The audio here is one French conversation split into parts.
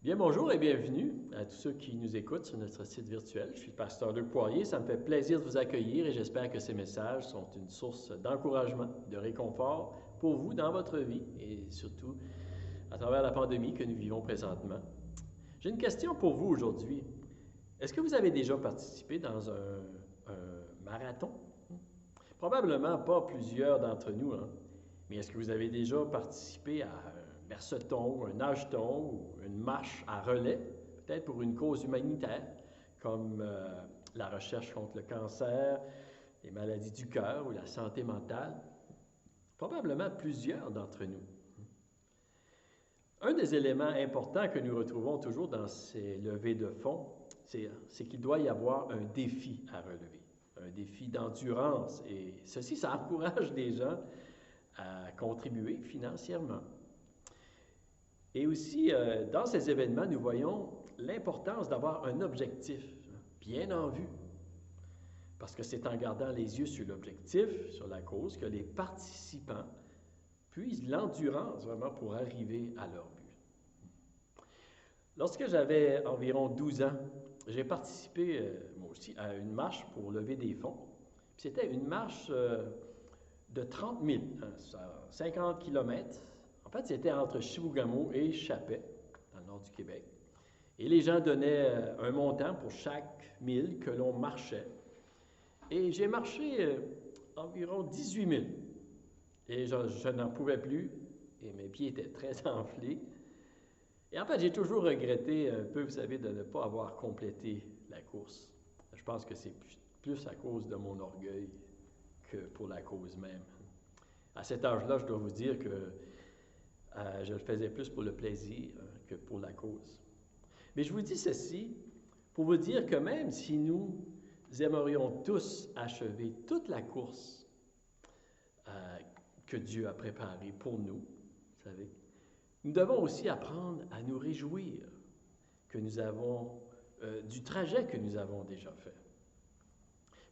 Bien, bonjour et bienvenue à tous ceux qui nous écoutent sur notre site virtuel. Je suis le pasteur Luc Poirier. Ça me fait plaisir de vous accueillir et j'espère que ces messages sont une source d'encouragement, de réconfort pour vous dans votre vie et surtout à travers la pandémie que nous vivons présentement. J'ai une question pour vous aujourd'hui. Est-ce que vous avez déjà participé dans un marathon? Probablement pas plusieurs d'entre nous, hein? Mais est-ce que vous avez déjà participé à un berceton, un nageton ou une marche à relais, peut-être pour une cause humanitaire, comme la recherche contre le cancer, les maladies du cœur ou la santé mentale? Probablement plusieurs d'entre nous. Un des éléments importants que nous retrouvons toujours dans ces levées de fonds, c'est qu'il doit y avoir un défi à relever, un défi d'endurance. Et ceci, ça encourage des gens à contribuer financièrement. Et aussi, dans ces événements, nous voyons l'importance d'avoir un objectif bien en vue. Parce que c'est en gardant les yeux sur l'objectif, sur la cause, que les participants puisent l'endurance vraiment pour arriver à leur but. Lorsque j'avais environ 12 ans, j'ai participé, moi aussi, à une marche pour lever des fonds. C'était une marche de 30 000, 50 km. En fait, c'était entre Chibougamau et Chapais, dans le nord du Québec. Et les gens donnaient un montant pour chaque 1000 que l'on marchait. Et j'ai marché environ 18 000. Et je n'en pouvais plus, et mes pieds étaient très enflés. Et en fait, j'ai toujours regretté un peu, vous savez, de ne pas avoir complété la course. Je pense que c'est plus à cause de mon orgueil que pour la cause même. À cet âge-là, je dois vous dire que je le faisais plus pour le plaisir que pour la cause. Mais je vous dis ceci pour vous dire que même si nous aimerions tous achever toute la course que Dieu a préparée pour nous, vous savez, nous devons aussi apprendre à nous réjouir que nous avons du trajet que nous avons déjà fait.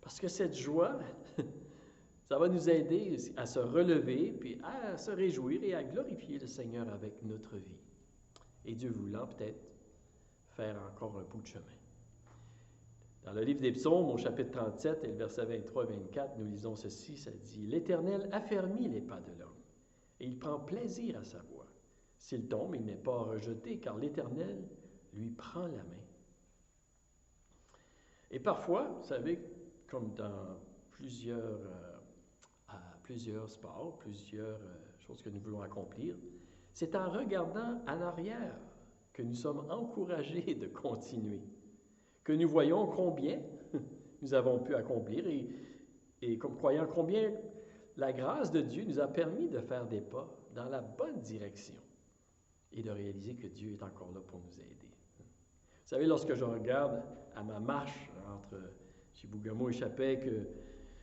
Parce que cette joie, ça va nous aider à se relever, puis à se réjouir et à glorifier le Seigneur avec notre vie. Et Dieu voulant peut-être faire encore un bout de chemin. Dans le livre des Psaumes, au chapitre 37 et le verset 23-24, nous lisons ceci, ça dit « L'Éternel affermit les pas de l'homme, et il prend plaisir à sa voie. S'il tombe, il n'est pas rejeté, car l'Éternel lui prend la main. » Et parfois, vous savez, comme dans plusieurs sports, plusieurs choses que nous voulons accomplir, c'est en regardant en arrière que nous sommes encouragés de continuer, que nous voyons combien nous avons pu accomplir et comme croyant combien la grâce de Dieu nous a permis de faire des pas dans la bonne direction et de réaliser que Dieu est encore là pour nous aider. Vous savez, lorsque je regarde à ma marche entre Chibougamau et Chapais, que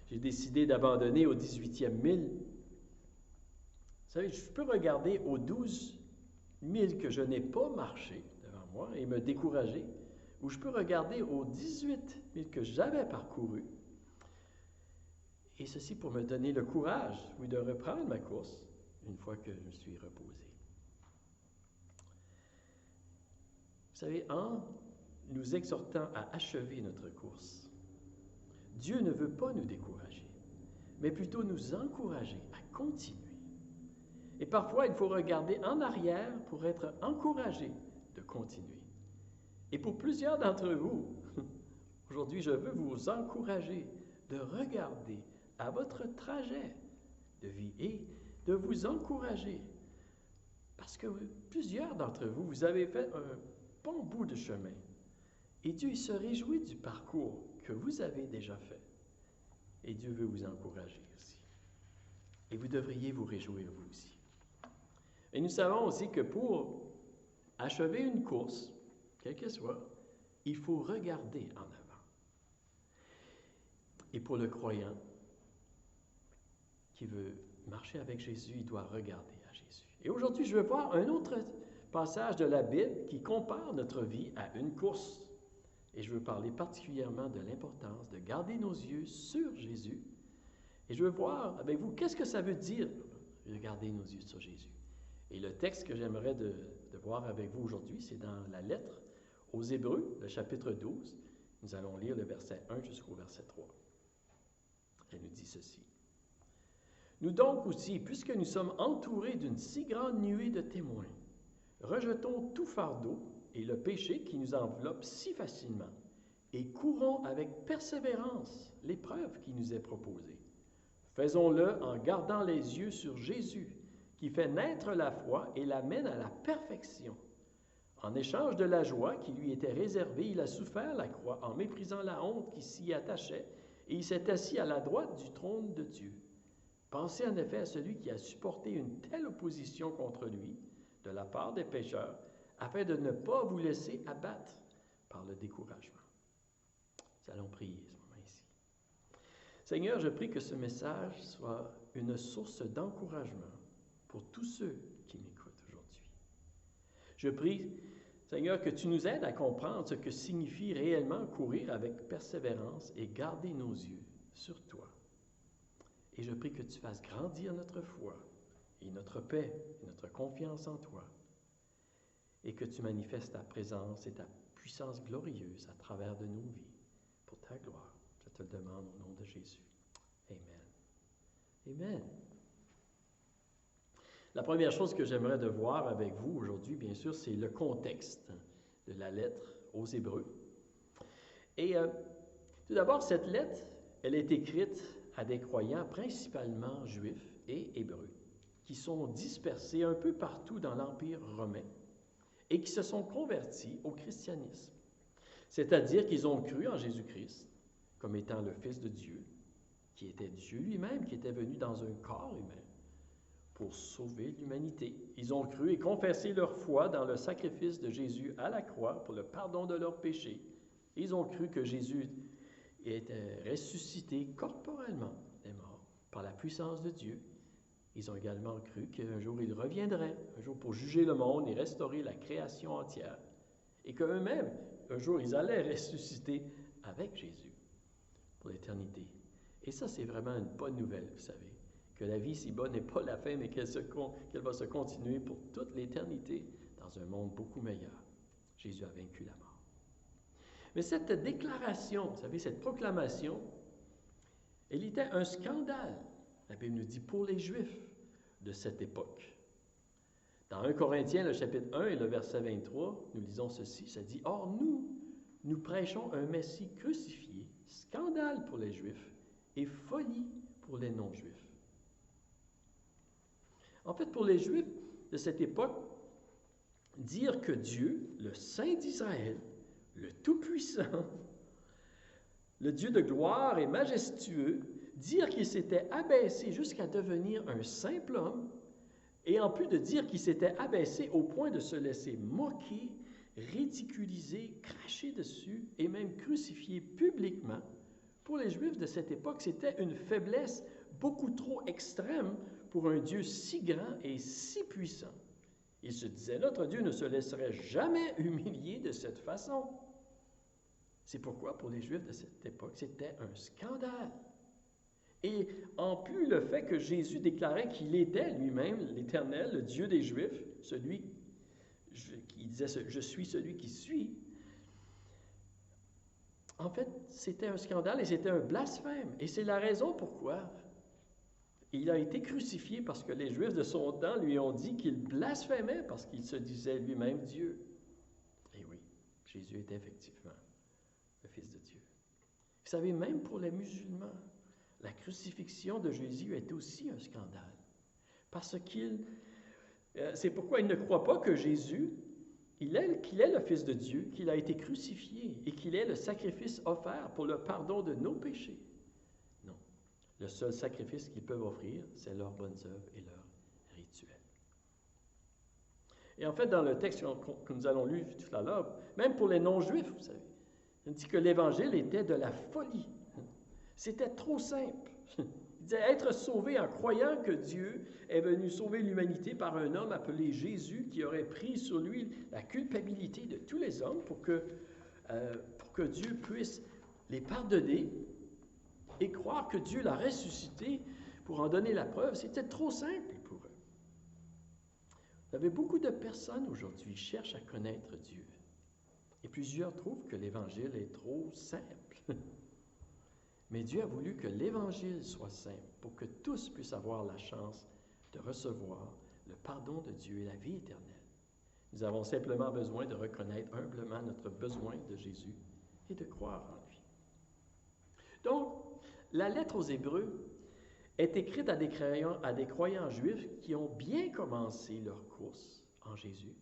j'ai décidé d'abandonner au 18e mille, vous savez, je peux regarder aux 12 000 que je n'ai pas marché devant moi et me décourager, ou je peux regarder aux 18 000 que j'avais parcouru, et ceci pour me donner le courage, oui, de reprendre ma course une fois que je me suis reposé. Vous savez, en nous exhortant à achever notre course, Dieu ne veut pas nous décourager, mais plutôt nous encourager à continuer. Et parfois, il faut regarder en arrière pour être encouragé de continuer. Et pour plusieurs d'entre vous, aujourd'hui, je veux vous encourager de regarder à votre trajet de vie et de vous encourager. Parce que plusieurs d'entre vous, vous avez fait un bon bout de chemin. Et Dieu se réjouit du parcours que vous avez déjà fait. Et Dieu veut vous encourager aussi. Et vous devriez vous réjouir vous aussi. Et nous savons aussi que pour achever une course, quelle qu'elle soit, il faut regarder en avant. Et pour le croyant qui veut marcher avec Jésus, il doit regarder à Jésus. Et aujourd'hui, je veux voir un autre passage de la Bible qui compare notre vie à une course. Et je veux parler particulièrement de l'importance de garder nos yeux sur Jésus. Et je veux voir avec vous, qu'est-ce que ça veut dire de garder nos yeux sur Jésus? Et le texte que j'aimerais de de voir avec vous aujourd'hui, c'est dans la lettre aux Hébreux, le chapitre 12. Nous allons lire le verset 1 jusqu'au verset 3. Elle nous dit ceci. Nous donc aussi, puisque nous sommes entourés d'une si grande nuée de témoins, rejetons tout fardeau et le péché qui nous enveloppe si facilement, et courons avec persévérance l'épreuve qui nous est proposée. Faisons-le en gardant les yeux sur Jésus, qui fait naître la foi et l'amène à la perfection. En échange de la joie qui lui était réservée, il a souffert la croix en méprisant la honte qui s'y attachait, et il s'est assis à la droite du trône de Dieu. Pensez en effet à celui qui a supporté une telle opposition contre lui, de la part des pécheurs, afin de ne pas vous laisser abattre par le découragement. Nous allons prier ce moment ici. Seigneur, je prie que ce message soit une source d'encouragement pour tous ceux qui m'écoutent aujourd'hui. Je prie, Seigneur, que tu nous aides à comprendre ce que signifie réellement courir avec persévérance et garder nos yeux sur toi. Et je prie que tu fasses grandir notre foi et notre paix et notre confiance en toi, et que tu manifestes ta présence et ta puissance glorieuse à travers de nos vies, pour ta gloire. Je te le demande au nom de Jésus. Amen. Amen. La première chose que j'aimerais de voir avec vous aujourd'hui, bien sûr, c'est le contexte de la lettre aux Hébreux. Et tout d'abord, cette lettre, elle est écrite à des croyants principalement juifs et hébreux, qui sont dispersés un peu partout dans l'Empire romain et qui se sont convertis au christianisme. C'est-à-dire qu'ils ont cru en Jésus-Christ comme étant le Fils de Dieu, qui était Dieu lui-même, qui était venu dans un corps humain pour sauver l'humanité. Ils ont cru et confessé leur foi dans le sacrifice de Jésus à la croix pour le pardon de leurs péchés. Ils ont cru que Jésus était ressuscité corporellement des morts par la puissance de Dieu. Ils ont également cru qu'un jour il reviendrait, un jour pour juger le monde et restaurer la création entière, et qu'eux-mêmes, un jour, ils allaient ressusciter avec Jésus pour l'éternité. Et ça, c'est vraiment une bonne nouvelle, vous savez, que la vie ci-bas n'est pas la fin, mais qu'elle va se continuer pour toute l'éternité dans un monde beaucoup meilleur. Jésus a vaincu la mort. Mais cette déclaration, vous savez, cette proclamation, elle était un scandale, la Bible nous dit, pour les Juifs de cette époque. Dans 1 Corinthiens, le chapitre 1 et le verset 23, nous lisons ceci, ça dit « Or nous prêchons un Messie crucifié, scandale pour les Juifs et folie pour les non-Juifs. » En fait, pour les Juifs de cette époque, dire que Dieu, le Saint d'Israël, le Tout-Puissant, le Dieu de gloire et majestueux, dire qu'il s'était abaissé jusqu'à devenir un simple homme, et en plus de dire qu'il s'était abaissé au point de se laisser moquer, ridiculiser, cracher dessus et même crucifier publiquement, pour les Juifs de cette époque, c'était une faiblesse beaucoup trop extrême pour un Dieu si grand et si puissant. Ils se disaient, notre Dieu ne se laisserait jamais humilier de cette façon. C'est pourquoi, pour les Juifs de cette époque, c'était un scandale. Et en plus, le fait que Jésus déclarait qu'il était lui-même l'Éternel, le Dieu des Juifs, celui qui disait « Je suis celui qui suis », en fait, c'était un scandale et c'était un blasphème. Et c'est la raison pourquoi il a été crucifié, parce que les Juifs de son temps lui ont dit qu'il blasphémait parce qu'il se disait lui-même Dieu. Et oui, Jésus était effectivement le Fils de Dieu. Vous savez, même pour les musulmans, la crucifixion de Jésus est aussi un scandale. Parce c'est pourquoi ils ne croient pas que Jésus, qu'il est le Fils de Dieu, qu'il a été crucifié et qu'il est le sacrifice offert pour le pardon de nos péchés. Non. Le seul sacrifice qu'ils peuvent offrir, c'est leurs bonnes œuvres et leurs rituels. Et en fait, dans le texte que nous allons lire tout à l'heure, même pour les non-juifs, vous savez, il dit que l'Évangile était de la folie. C'était trop simple. Il disait être sauvé en croyant que Dieu est venu sauver l'humanité par un homme appelé Jésus qui aurait pris sur lui la culpabilité de tous les hommes pour que Dieu puisse les pardonner et croire que Dieu l'a ressuscité pour en donner la preuve. C'était trop simple pour eux. Vous savez, beaucoup de personnes aujourd'hui cherchent à connaître Dieu. Et plusieurs trouvent que l'Évangile est trop simple. Mais Dieu a voulu que l'Évangile soit simple pour que tous puissent avoir la chance de recevoir le pardon de Dieu et la vie éternelle. Nous avons simplement besoin de reconnaître humblement notre besoin de Jésus et de croire en lui. Donc, la lettre aux Hébreux est écrite à des croyants juifs qui ont bien commencé leur course en Jésus,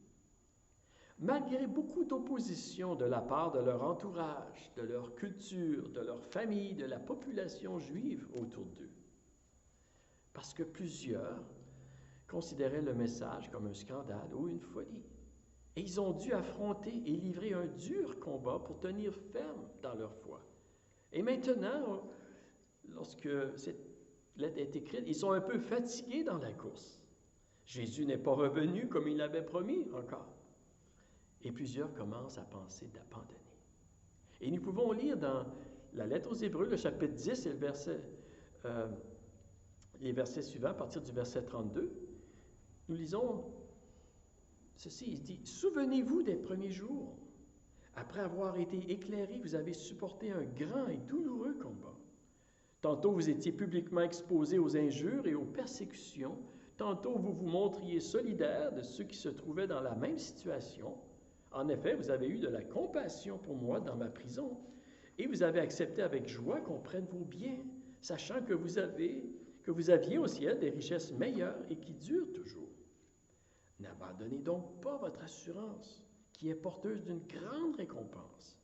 malgré beaucoup d'opposition de la part de leur entourage, de leur culture, de leur famille, de la population juive autour d'eux. Parce que plusieurs considéraient le message comme un scandale ou une folie. Et ils ont dû affronter et livrer un dur combat pour tenir ferme dans leur foi. Et maintenant, lorsque cette lettre est écrite, ils sont un peu fatigués dans la course. Jésus n'est pas revenu comme il l'avait promis encore. Et plusieurs commencent à penser d'abandonner. Et nous pouvons lire dans la lettre aux Hébreux, le chapitre 10 et les versets suivants, à partir du verset 32, nous lisons ceci, il dit « Souvenez-vous des premiers jours. Après avoir été éclairés, vous avez supporté un grand et douloureux combat. Tantôt vous étiez publiquement exposés aux injures et aux persécutions, tantôt vous vous montriez solidaires de ceux qui se trouvaient dans la même situation. En effet, vous avez eu de la compassion pour moi dans ma prison, et vous avez accepté avec joie qu'on prenne vos biens, sachant que vous aviez au ciel des richesses meilleures et qui durent toujours. N'abandonnez donc pas votre assurance, qui est porteuse d'une grande récompense.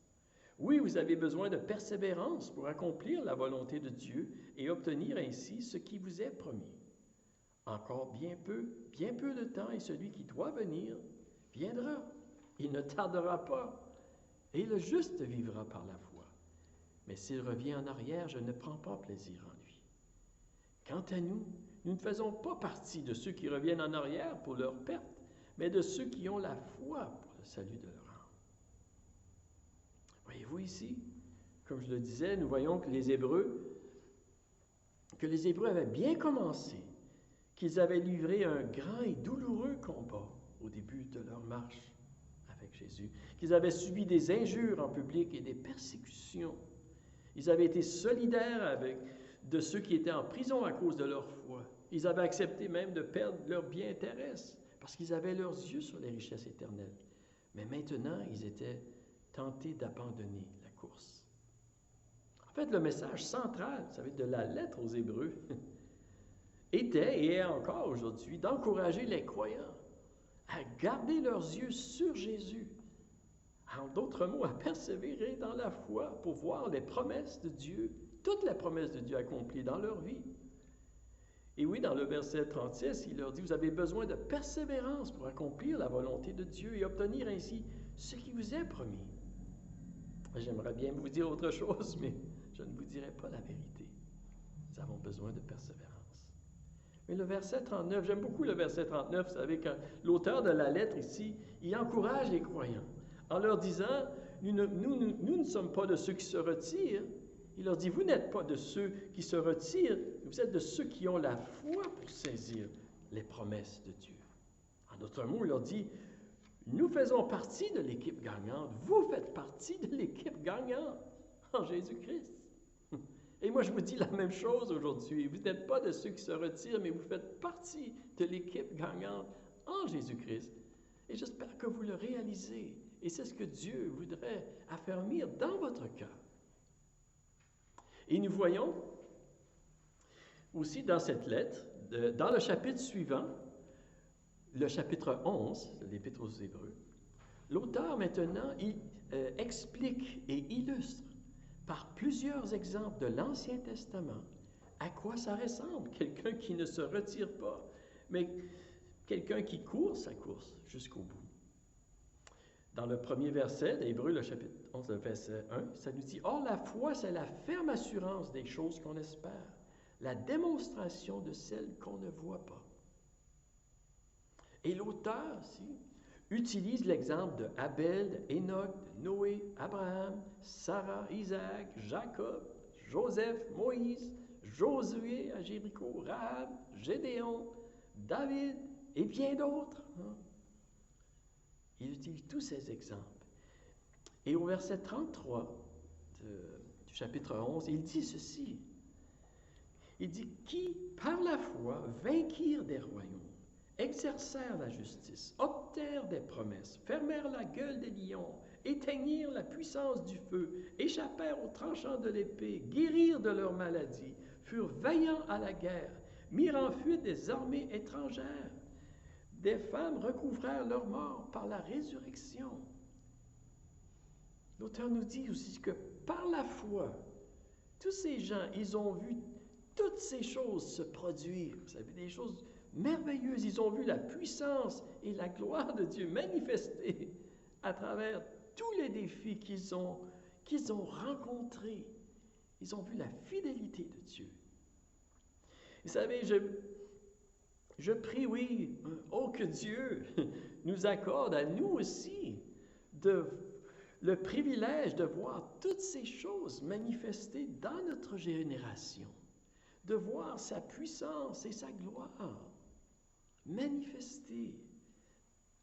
Oui, vous avez besoin de persévérance pour accomplir la volonté de Dieu et obtenir ainsi ce qui vous est promis. Encore bien peu de temps, et celui qui doit venir viendra. Il ne tardera pas, et le juste vivra par la foi. Mais s'il revient en arrière, je ne prends pas plaisir en lui. Quant à nous, nous ne faisons pas partie de ceux qui reviennent en arrière pour leur perte, mais de ceux qui ont la foi pour le salut de leur âme. Voyez-vous ici, comme je le disais, nous voyons que les Hébreux avaient bien commencé, qu'ils avaient livré un grand et douloureux combat au début de leur marche avec Jésus, qu'ils avaient subi des injures en public et des persécutions. Ils avaient été solidaires de ceux qui étaient en prison à cause de leur foi. Ils avaient accepté même de perdre leur bien terrestre parce qu'ils avaient leurs yeux sur les richesses éternelles. Mais maintenant, ils étaient tentés d'abandonner la course. En fait, le message central, vous savez, de la lettre aux Hébreux était et est encore aujourd'hui d'encourager les croyants à garder leurs yeux sur Jésus. En d'autres mots, à persévérer dans la foi pour voir les promesses de Dieu, toutes les promesses de Dieu accomplies dans leur vie. Et oui, dans le verset 36, il leur dit, vous avez besoin de persévérance pour accomplir la volonté de Dieu et obtenir ainsi ce qui vous est promis. J'aimerais bien vous dire autre chose, mais je ne vous dirai pas la vérité. Nous avons besoin de persévérance. Mais le verset 39, j'aime beaucoup le verset 39, vous savez, quand l'auteur de la lettre ici, il encourage les croyants en leur disant, nous ne sommes pas de ceux qui se retirent. Il leur dit, vous n'êtes pas de ceux qui se retirent, vous êtes de ceux qui ont la foi pour saisir les promesses de Dieu. En d'autres mots, il leur dit, nous faisons partie de l'équipe gagnante, vous faites partie de l'équipe gagnante en Jésus-Christ. Et moi, je vous dis la même chose aujourd'hui. Vous n'êtes pas de ceux qui se retirent, mais vous faites partie de l'équipe gagnante en Jésus-Christ. Et j'espère que vous le réalisez. Et c'est ce que Dieu voudrait affermir dans votre cœur. Et nous voyons aussi dans cette lettre, dans le chapitre suivant, le chapitre 11 de l'Épître aux Hébreux, l'auteur maintenant explique et illustre par plusieurs exemples de l'Ancien Testament à quoi ça ressemble, quelqu'un qui ne se retire pas, mais quelqu'un qui court sa course jusqu'au bout. Dans le premier verset d'Hébreux, le chapitre 11, le verset 1, ça nous dit « Or, la foi, c'est la ferme assurance des choses qu'on espère, la démonstration de celles qu'on ne voit pas. » Et l'auteur, ici, utilise l'exemple de Abel, Enoch, de Noé, Abraham, Sarah, Isaac, Jacob, Joseph, Moïse, Josué à Jéricho, Rahab, Gédéon, David et bien d'autres. hein? Il utilise tous ces exemples. Et au verset 33 du chapitre 11, il dit ceci. Il dit, qui, par la foi, vainquirent des royaumes, exercèrent la justice, obtinrent des promesses, fermèrent la gueule des lions, éteignirent la puissance du feu, échappèrent aux tranchants de l'épée, guérirent de leur maladie, furent vaillants à la guerre, mirent en fuite des armées étrangères. Des femmes recouvrèrent leur mort par la résurrection. L'auteur nous dit aussi que par la foi, tous ces gens, ils ont vu toutes ces choses se produire. Vous savez, des choses merveilleuses. Ils ont vu la puissance et la gloire de Dieu manifestées à travers tous les défis qu'ils ont rencontrés. Ils ont vu la fidélité de Dieu. Vous savez, je prie, oui, que Dieu nous accorde à nous aussi le privilège de voir toutes ces choses manifestées dans notre génération, de voir sa puissance et sa gloire manifestées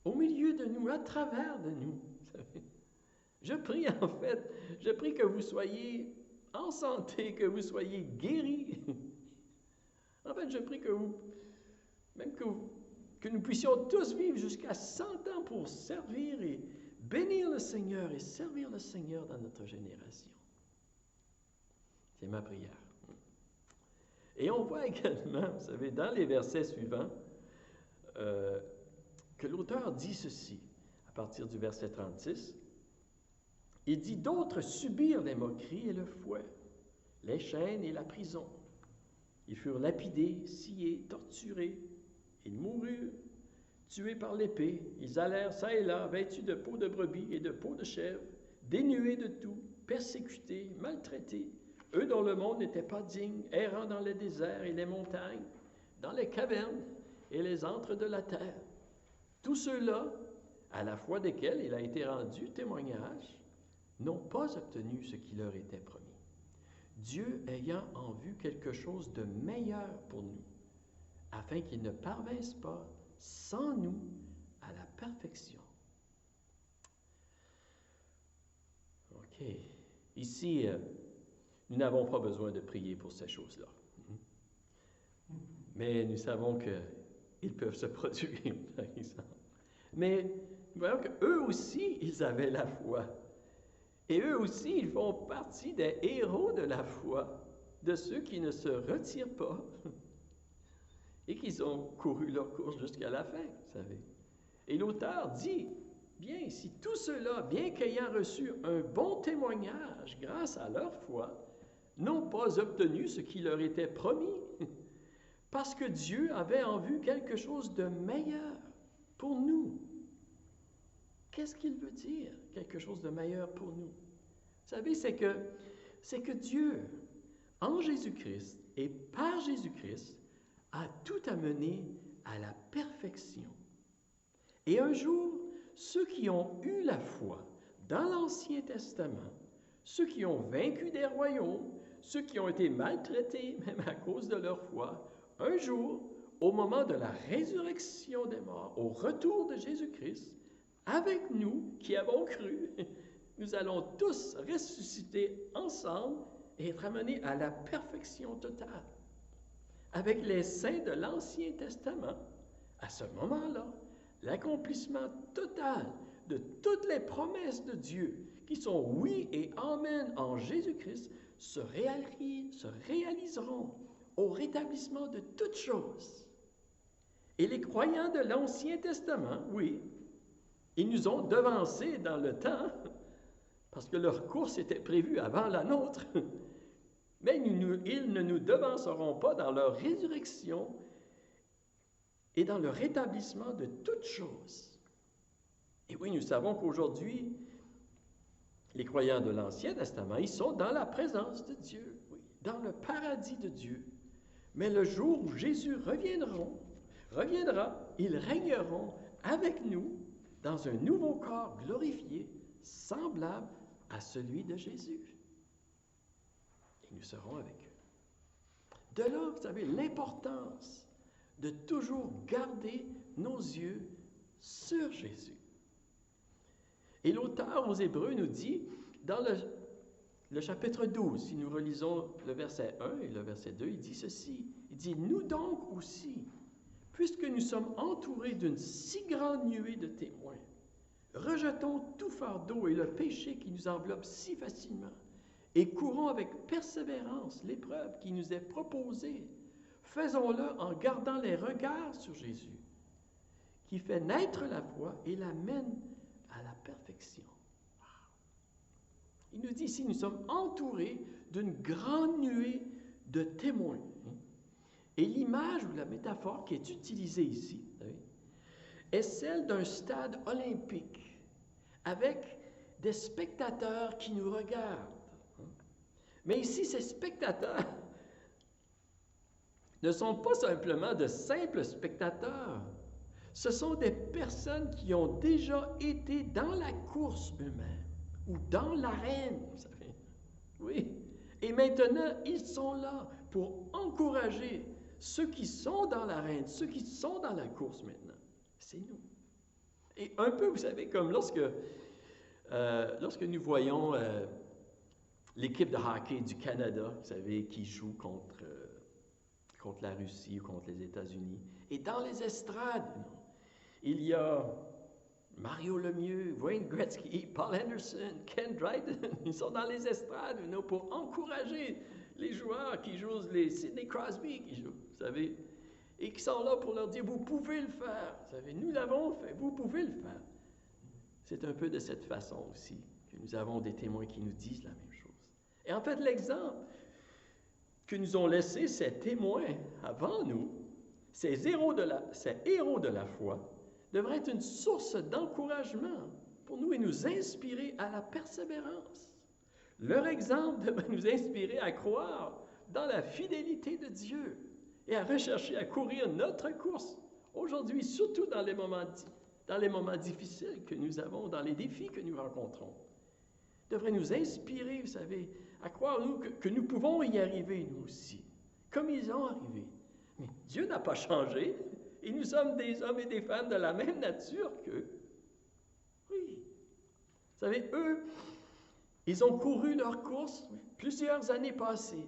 au milieu de nous, à travers de nous. Vous savez. Je prie que vous soyez en santé, que vous soyez guéris. En fait, je prie que nous puissions tous vivre jusqu'à 100 ans pour servir et bénir le Seigneur et servir le Seigneur dans notre génération. C'est ma prière. Et on voit également, vous savez, dans les versets suivants, que l'auteur dit ceci, à partir du verset 36. Il dit, d'autres subirent les moqueries et le fouet, les chaînes et la prison. Ils furent lapidés, sciés, torturés. Ils moururent, tués par l'épée. Ils allèrent çà et là, vêtus de peau de brebis et de peau de chèvre, dénués de tout, persécutés, maltraités. Eux dont le monde n'était pas digne, errant dans les déserts et les montagnes, dans les cavernes et les antres de la terre. Tous ceux-là, à la foi desquels il a été rendu témoignage, n'ont pas obtenu ce qui leur était promis. Dieu ayant en vue quelque chose de meilleur pour nous, afin qu'ils ne parvinssent pas sans nous à la perfection. OK. Ici, nous n'avons pas besoin de prier pour ces choses-là. Mais nous savons qu'ils peuvent se produire, par exemple. Mais nous voyons qu'eux aussi, ils avaient la foi. Et eux aussi, ils font partie des héros de la foi, de ceux qui ne se retirent pas et qui ont couru leur course jusqu'à la fin, vous savez. Et l'auteur dit, bien, si tous ceux-là, bien qu'ayant reçu un bon témoignage grâce à leur foi, n'ont pas obtenu ce qui leur était promis, parce que Dieu avait en vue quelque chose de meilleur pour nous. Qu'est-ce qu'il veut dire, quelque chose de meilleur pour nous? Vous savez, c'est que Dieu, en Jésus-Christ et par Jésus-Christ, a tout amené à la perfection. Et un jour, ceux qui ont eu la foi dans l'Ancien Testament, ceux qui ont vaincu des royaumes, ceux qui ont été maltraités même à cause de leur foi, un jour, au moment de la résurrection des morts, au retour de Jésus-Christ, avec nous qui avons cru, nous allons tous ressusciter ensemble et être amenés à la perfection totale. Avec les saints de l'Ancien Testament, à ce moment-là, l'accomplissement total de toutes les promesses de Dieu qui sont oui et amen en Jésus-Christ se réaliseront au rétablissement de toutes choses. Et les croyants de l'Ancien Testament, oui, ils nous ont devancés dans le temps, parce que leur course était prévue avant la nôtre, mais ils ne nous devanceront pas dans leur résurrection et dans le rétablissement de toutes choses. Et oui, nous savons qu'aujourd'hui, les croyants de l'Ancien Testament, ils sont dans la présence de Dieu, oui, dans le paradis de Dieu. Mais le jour où Jésus reviendra, ils régneront avec nous dans un nouveau corps glorifié, semblable à celui de Jésus. Et nous serons avec eux. De là, vous savez, l'importance de toujours garder nos yeux sur Jésus. Et l'auteur aux Hébreux nous dit, dans le chapitre 12, si nous relisons le verset 1 et le verset 2, il dit ceci. Il dit, « Nous donc aussi, puisque nous sommes entourés d'une si grande nuée de témoins, rejetons tout fardeau et le péché qui nous enveloppe si facilement, et courons avec persévérance l'épreuve qui nous est proposée. Faisons-le en gardant les regards sur Jésus, qui fait naître la foi et la mène à la perfection. » Il nous dit ici, nous sommes entourés d'une grande nuée de témoins. Et l'image ou la métaphore qui est utilisée ici est celle d'un stade olympique avec des spectateurs qui nous regardent. Mais ici, ces spectateurs ne sont pas simplement de simples spectateurs. Ce sont des personnes qui ont déjà été dans la course eux-mêmes ou dans l'arène, vous savez. Oui. Et maintenant, ils sont là pour encourager ceux qui sont dans l'arène, ceux qui sont dans la course maintenant. C'est nous. Et un peu, vous savez, comme lorsque nous voyons l'équipe de hockey du Canada, vous savez, qui joue contre la Russie ou contre les États-Unis. Et dans les estrades, il y a Mario Lemieux, Wayne Gretzky, Paul Anderson, Ken Dryden. Ils sont dans les estrades pour encourager les joueurs qui jouent, les Sidney Crosby qui jouent, vous savez, et qui sont là pour leur dire, vous pouvez le faire. Vous savez, nous l'avons fait, vous pouvez le faire. C'est un peu de cette façon aussi que nous avons des témoins qui nous disent la même chose. Et en fait, l'exemple que nous ont laissé ces témoins avant nous, ces héros de la foi, devrait être une source d'encouragement pour nous et nous inspirer à la persévérance. Leur exemple devrait nous inspirer à croire dans la fidélité de Dieu et à rechercher à courir notre course aujourd'hui, surtout dans les moments difficiles que nous avons, dans les défis que nous rencontrons. Devrait nous inspirer, vous savez, à croire que nous pouvons y arriver nous aussi, comme ils ont arrivé. Mais Dieu n'a pas changé. Et nous sommes des hommes et des femmes de la même nature qu'eux. Oui. Vous savez, eux, ils ont couru leur course plusieurs années passées.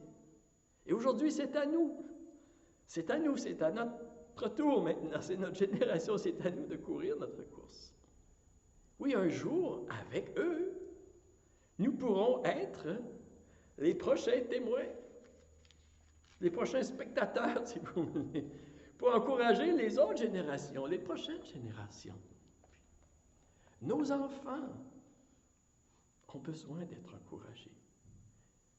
Et aujourd'hui, c'est à nous. C'est à nous, c'est à notre tour maintenant. C'est notre génération, c'est à nous de courir notre course. Oui, un jour, avec eux, nous pourrons être les prochains témoins, les prochains spectateurs, si vous voulez, pour encourager les autres générations, les prochaines générations. Nos enfants ont besoin d'être encouragés.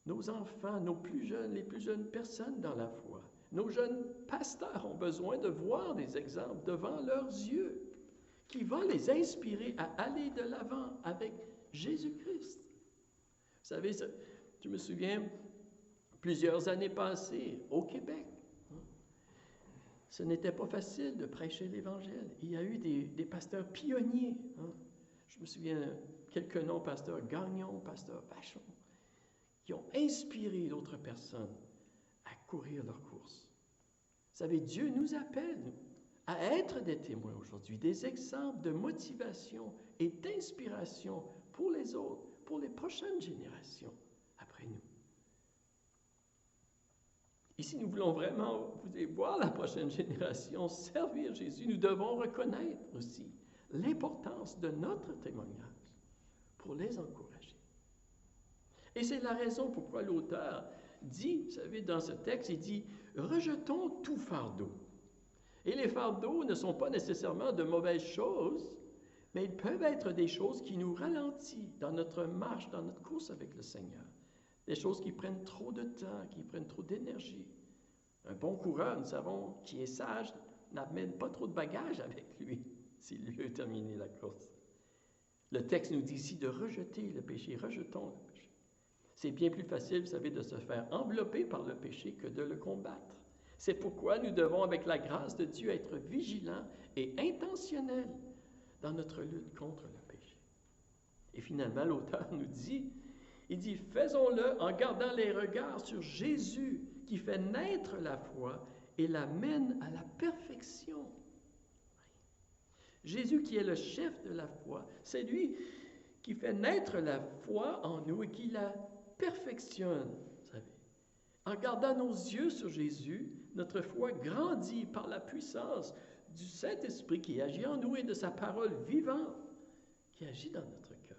Nos enfants, nos plus jeunes, les plus jeunes personnes dans la foi, nos jeunes pasteurs ont besoin de voir des exemples devant leurs yeux qui vont les inspirer à aller de l'avant avec Jésus-Christ. Vous savez, je me souviens, plusieurs années passées, au Québec, ce n'était pas facile de prêcher l'Évangile. Il y a eu des pasteurs pionniers. Je me souviens, quelques noms, pasteur Gagnon, pasteur Vachon, qui ont inspiré d'autres personnes à courir leur course. Vous savez, Dieu nous appelle, nous, à être des témoins aujourd'hui, des exemples de motivation et d'inspiration pour les autres, pour les prochaines générations après nous. Et si nous voulons vraiment voir la prochaine génération servir Jésus, nous devons reconnaître aussi l'importance de notre témoignage pour les encourager. Et c'est la raison pourquoi l'auteur dit, vous savez, dans ce texte, il dit « Rejetons tout fardeau ». Et les fardeaux ne sont pas nécessairement de mauvaises choses, mais ils peuvent être des choses qui nous ralentissent dans notre marche, dans notre course avec le Seigneur. Des choses qui prennent trop de temps, qui prennent trop d'énergie. Un bon coureur, nous savons, qui est sage, n'amène pas trop de bagages avec lui s'il veut terminer la course. Le texte nous dit ici de rejeter le péché. Rejetons le péché. C'est bien plus facile, vous savez, de se faire envelopper par le péché que de le combattre. C'est pourquoi nous devons, avec la grâce de Dieu, être vigilants et intentionnels dans notre lutte contre le péché. Et finalement, l'auteur nous dit, il dit, faisons-le en gardant les regards sur Jésus qui fait naître la foi et la mène à la perfection. Jésus qui est le chef de la foi, c'est lui qui fait naître la foi en nous et qui la perfectionne. Vous savez. En gardant nos yeux sur Jésus, notre foi grandit par la puissance du Saint-Esprit qui agit en nous et de sa parole vivante qui agit dans notre cœur.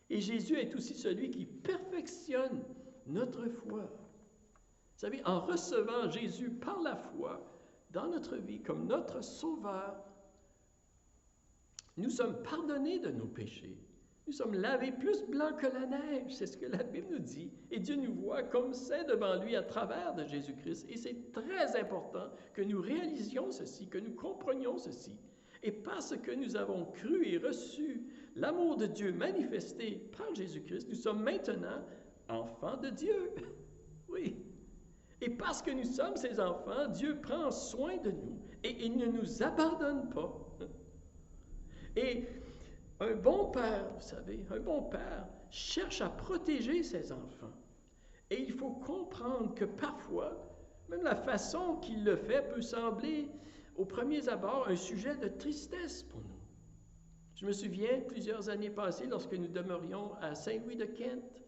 Et Jésus est aussi celui qui perfectionne notre foi. Vous savez, en recevant Jésus par la foi dans notre vie comme notre Sauveur, nous sommes pardonnés de nos péchés. Nous sommes lavés plus blancs que la neige, c'est ce que la Bible nous dit. Et Dieu nous voit comme c'est devant lui à travers de Jésus-Christ. Et c'est très important que nous réalisions ceci, que nous comprenions ceci. Et parce que nous avons cru et reçu l'amour de Dieu manifesté par Jésus-Christ, nous sommes maintenant enfants de Dieu. Oui. Et parce que nous sommes ses enfants, Dieu prend soin de nous et il ne nous abandonne pas. Et un bon père, vous savez, un bon père cherche à protéger ses enfants. Et il faut comprendre que parfois, même la façon qu'il le fait peut sembler, au premier abord, un sujet de tristesse pour nous. Je me souviens, plusieurs années passées, lorsque nous demeurions à Saint-Louis-de-Kent,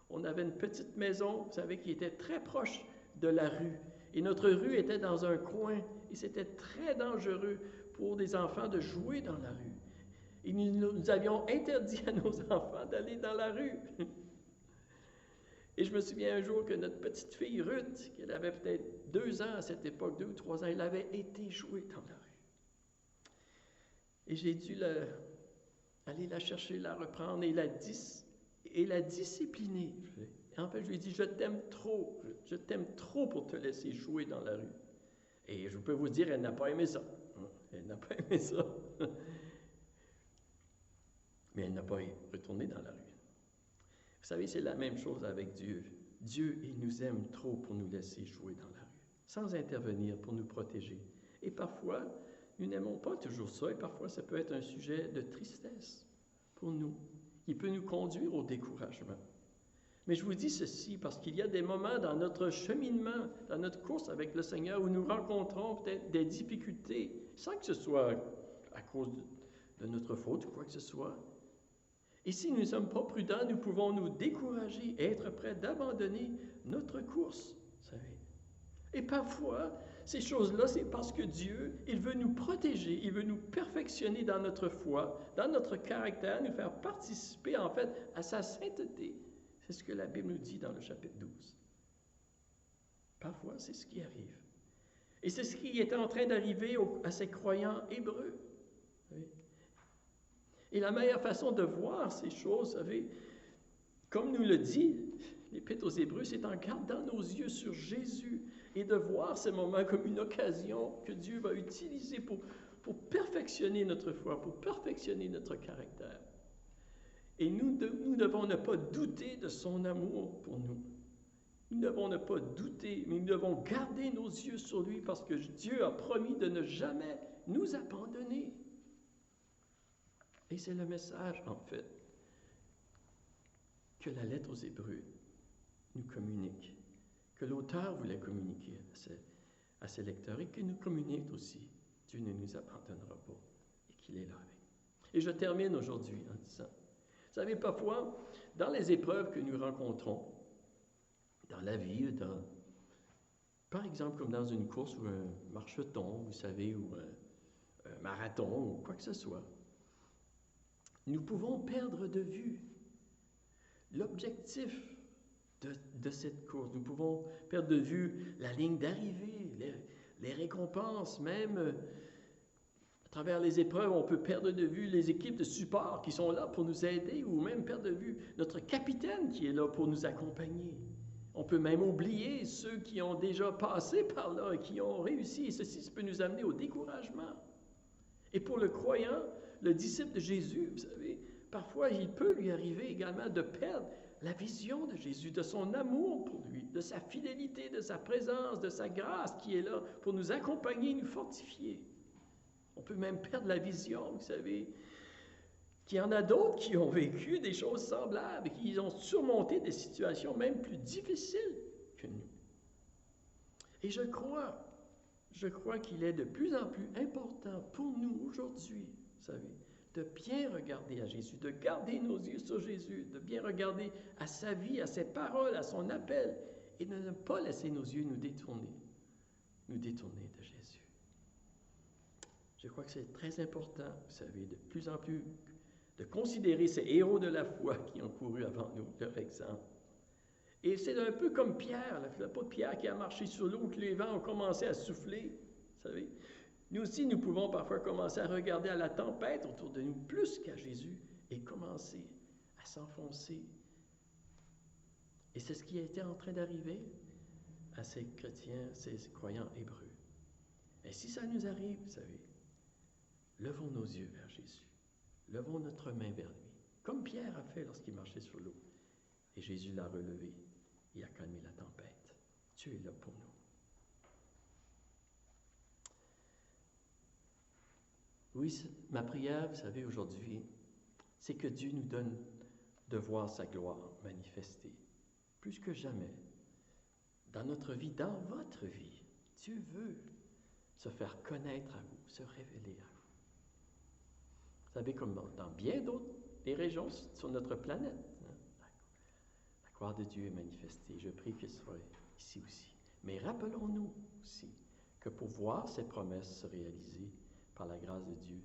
on avait une petite maison, vous savez, qui était très proche de la rue. Et notre rue était dans un coin, et c'était très dangereux pour des enfants de jouer dans la rue. Et nous avions interdit à nos enfants d'aller dans la rue. Et je me souviens un jour que notre petite fille Ruth, qui avait peut-être 2 ans à cette époque, 2 ou 3 ans, elle avait été jouée dans la rue. Et j'ai dû aller la chercher, la reprendre et la discipliner. En fait, je lui ai dit, je t'aime trop pour te laisser jouer dans la rue. Et je peux vous dire, elle n'a pas aimé ça. Elle n'a pas aimé ça. Mais elle n'a pas retourné dans la rue. Vous savez, c'est la même chose avec Dieu. Dieu, il nous aime trop pour nous laisser jouer dans la rue, sans intervenir pour nous protéger. Et parfois, nous n'aimons pas toujours ça, et parfois, ça peut être un sujet de tristesse pour nous. Il peut nous conduire au découragement. Mais je vous dis ceci parce qu'il y a des moments dans notre cheminement, dans notre course avec le Seigneur, où nous rencontrons peut-être des difficultés, sans que ce soit à cause de notre faute ou quoi que ce soit. Et si nous ne sommes pas prudents, nous pouvons nous décourager et être prêts d'abandonner notre course, vous savez. Et parfois, ces choses-là, c'est parce que Dieu, il veut nous protéger, il veut nous perfectionner dans notre foi, dans notre caractère, nous faire participer, en fait, à sa sainteté. C'est ce que la Bible nous dit dans le chapitre 12. Parfois, c'est ce qui arrive. Et c'est ce qui était en train d'arriver à ces croyants hébreux. Oui. Et la meilleure façon de voir ces choses, vous savez, comme nous le dit l'Épître aux Hébreux, c'est en gardant nos yeux sur Jésus et de voir ces moments comme une occasion que Dieu va utiliser pour perfectionner notre foi, pour perfectionner notre caractère. Et nous devons ne pas douter de son amour pour nous. Nous devons ne pas douter, mais nous devons garder nos yeux sur lui parce que Dieu a promis de ne jamais nous abandonner. Et c'est le message, en fait, que la lettre aux Hébreux nous communique, que l'auteur voulait communiquer à ses lecteurs et qu'il nous communique aussi. Dieu ne nous abandonnera pas et qu'il est là avec nous. Et je termine aujourd'hui en disant, vous savez, parfois, dans les épreuves que nous rencontrons, dans la vie, par exemple comme dans une course ou un marcheton, vous savez, ou un marathon ou quoi que ce soit, nous pouvons perdre de vue l'objectif de cette course. Nous pouvons perdre de vue la ligne d'arrivée, les récompenses, même à travers les épreuves, on peut perdre de vue les équipes de support qui sont là pour nous aider ou même perdre de vue notre capitaine qui est là pour nous accompagner. On peut même oublier ceux qui ont déjà passé par là et qui ont réussi. Et ceci peut nous amener au découragement. Et pour le croyant, le disciple de Jésus, vous savez, parfois il peut lui arriver également de perdre la vision de Jésus, de son amour pour lui, de sa fidélité, de sa présence, de sa grâce qui est là pour nous accompagner, nous fortifier. On peut même perdre la vision, vous savez, qu'il y en a d'autres qui ont vécu des choses semblables, qui ont surmonté des situations même plus difficiles que nous. Et je crois qu'il est de plus en plus important pour nous aujourd'hui vous savez, de bien regarder à Jésus, de garder nos yeux sur Jésus, de bien regarder à sa vie, à ses paroles, à son appel, et de ne pas laisser nos yeux nous détourner de Jésus. Je crois que c'est très important, vous savez, de plus en plus, de considérer ces héros de la foi qui ont couru avant nous, leur exemple. Et c'est un peu comme Pierre, l'apôtre Pierre qui a marché sur l'eau, que les vents ont commencé à souffler, vous savez. Nous aussi, nous pouvons parfois commencer à regarder à la tempête autour de nous plus qu'à Jésus et commencer à s'enfoncer. Et c'est ce qui était en train d'arriver à ces chrétiens, ces croyants hébreux. Et si ça nous arrive, vous savez, levons nos yeux vers Jésus. Levons notre main vers lui, comme Pierre a fait lorsqu'il marchait sur l'eau. Et Jésus l'a relevé et a calmé la tempête. Tu es là pour nous. Oui, ma prière, vous savez, aujourd'hui, c'est que Dieu nous donne de voir sa gloire manifestée, plus que jamais, dans notre vie, dans votre vie. Dieu veut se faire connaître à vous, se révéler à vous. Vous savez, comme dans bien d'autres des régions sur notre planète, hein, la gloire de Dieu est manifestée. Je prie qu'elle soit ici aussi. Mais rappelons-nous aussi que pour voir ces promesses se réaliser par la grâce de Dieu,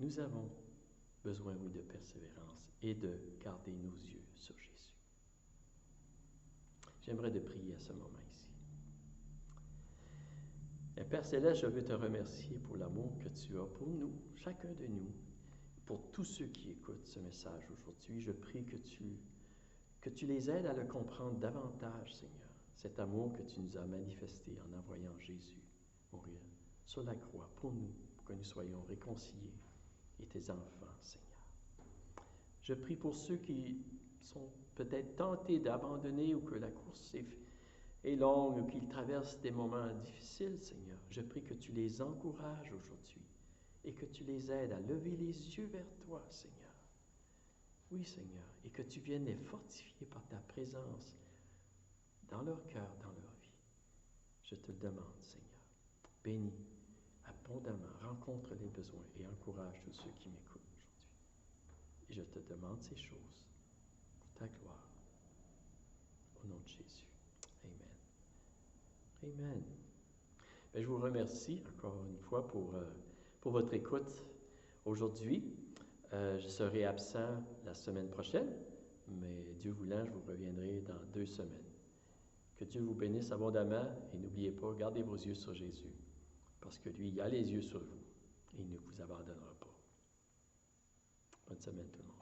nous avons besoin, oui, de persévérance et de garder nos yeux sur Jésus. J'aimerais de prier à ce moment ici. Et Père Céleste, je veux te remercier pour l'amour que tu as pour nous, chacun de nous, pour tous ceux qui écoutent ce message aujourd'hui. Je prie que tu les aides à le comprendre davantage, Seigneur, cet amour que tu nous as manifesté en envoyant Jésus mourir sur la croix pour nous, pour que nous soyons réconciliés et tes enfants, Seigneur. Je prie pour ceux qui sont peut-être tentés d'abandonner ou que la course est longue ou qu'ils traversent des moments difficiles, Seigneur. Je prie que tu les encourages aujourd'hui et que tu les aides à lever les yeux vers toi, Seigneur. Oui, Seigneur, et que tu viennes les fortifier par ta présence dans leur cœur, dans leur vie. Je te le demande, Seigneur. Bénis abondamment, rencontre les besoins et encourage tous ceux qui m'écoutent aujourd'hui. Et je te demande ces choses pour ta gloire. Au nom de Jésus. Amen. Amen. Bien, je vous remercie encore une fois pour votre écoute aujourd'hui. Je serai absent la semaine prochaine, mais Dieu voulant, je vous reviendrai dans 2 semaines. Que Dieu vous bénisse abondamment et n'oubliez pas, gardez vos yeux sur Jésus, parce que lui, il a les yeux sur vous et il ne vous abandonnera pas. Bonne semaine tout le monde.